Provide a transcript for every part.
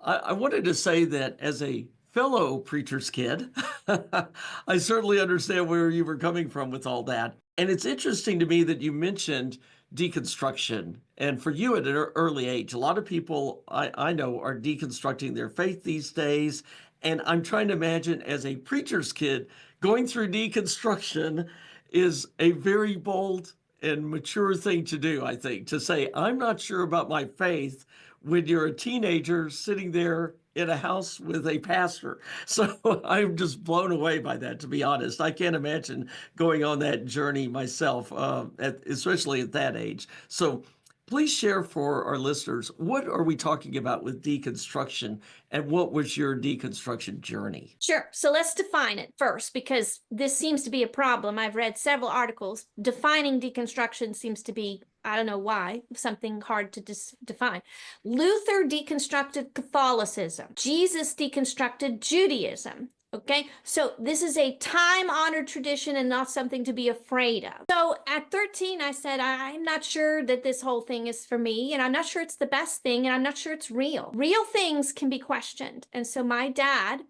I wanted to say that as a fellow preacher's kid, I certainly understand where you were coming from with all that. And it's interesting to me that you mentioned deconstruction. And for you at an early age, a lot of people I know are deconstructing their faith these days. And I'm trying to imagine as a preacher's kid, going through deconstruction is a very bold and mature thing to do, I think, to say, I'm not sure about my faith when you're a teenager sitting there in a house with a pastor. So I'm just blown away by that, to be honest. I can't imagine going on that journey myself, especially at that age. So please share for our listeners, what are we talking about with deconstruction and what was your deconstruction journey? Sure. So let's define it first, because this seems to be a problem. I've read several articles. Defining deconstruction seems to be, I don't know why, something hard to define. Luther deconstructed Catholicism. Jesus deconstructed Judaism. Okay, so this is a time-honored tradition and not something to be afraid of. So at 13, I said, I'm not sure that this whole thing is for me, and I'm not sure it's the best thing, and I'm not sure it's real. Real things can be questioned. And so my dad,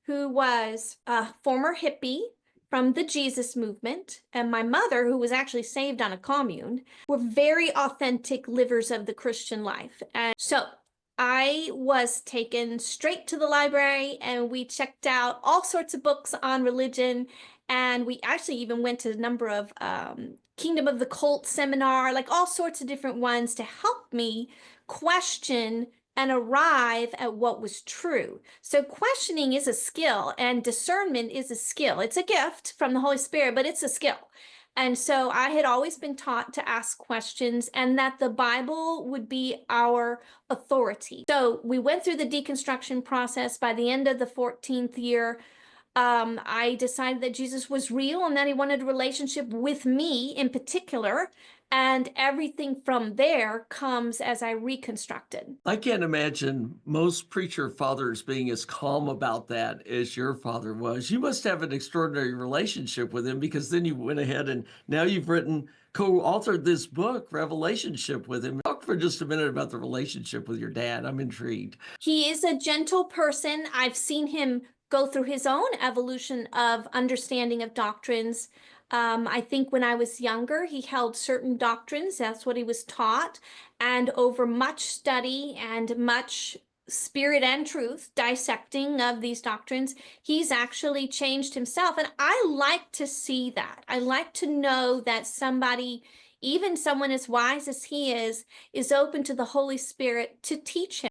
who was a former hippie from the Jesus movement, and my mother, who was actually saved on a commune, were very authentic livers of the Christian life. And so I was taken straight to the library and we checked out all sorts of books on religion. And we actually even went to a number of Kingdom of the Cult seminar, like all sorts of different ones to help me question and arrive at what was true. So questioning is a skill and discernment is a skill. It's a gift from the Holy Spirit, but it's a skill. And so I had always been taught to ask questions and that the Bible would be our authority. So we went through the deconstruction process. By the end of the 14th year, I decided that Jesus was real and that he wanted a relationship with me in particular. And everything from there comes as I reconstructed. I can't imagine most preacher fathers being as calm about that as your father was. You must have an extraordinary relationship with him because then you went ahead and now you've co-authored this book, Revelationship, with him. Talk for just a minute about the relationship with your dad. I'm intrigued. He is a gentle person. I've seen him go through his own evolution of understanding of doctrines. I think when I was younger, he held certain doctrines. That's what he was taught. And over much study and much spirit and truth dissecting of these doctrines, he's actually changed himself. And I like to see that. I like to know that somebody, even someone as wise as he is open to the Holy Spirit to teach him.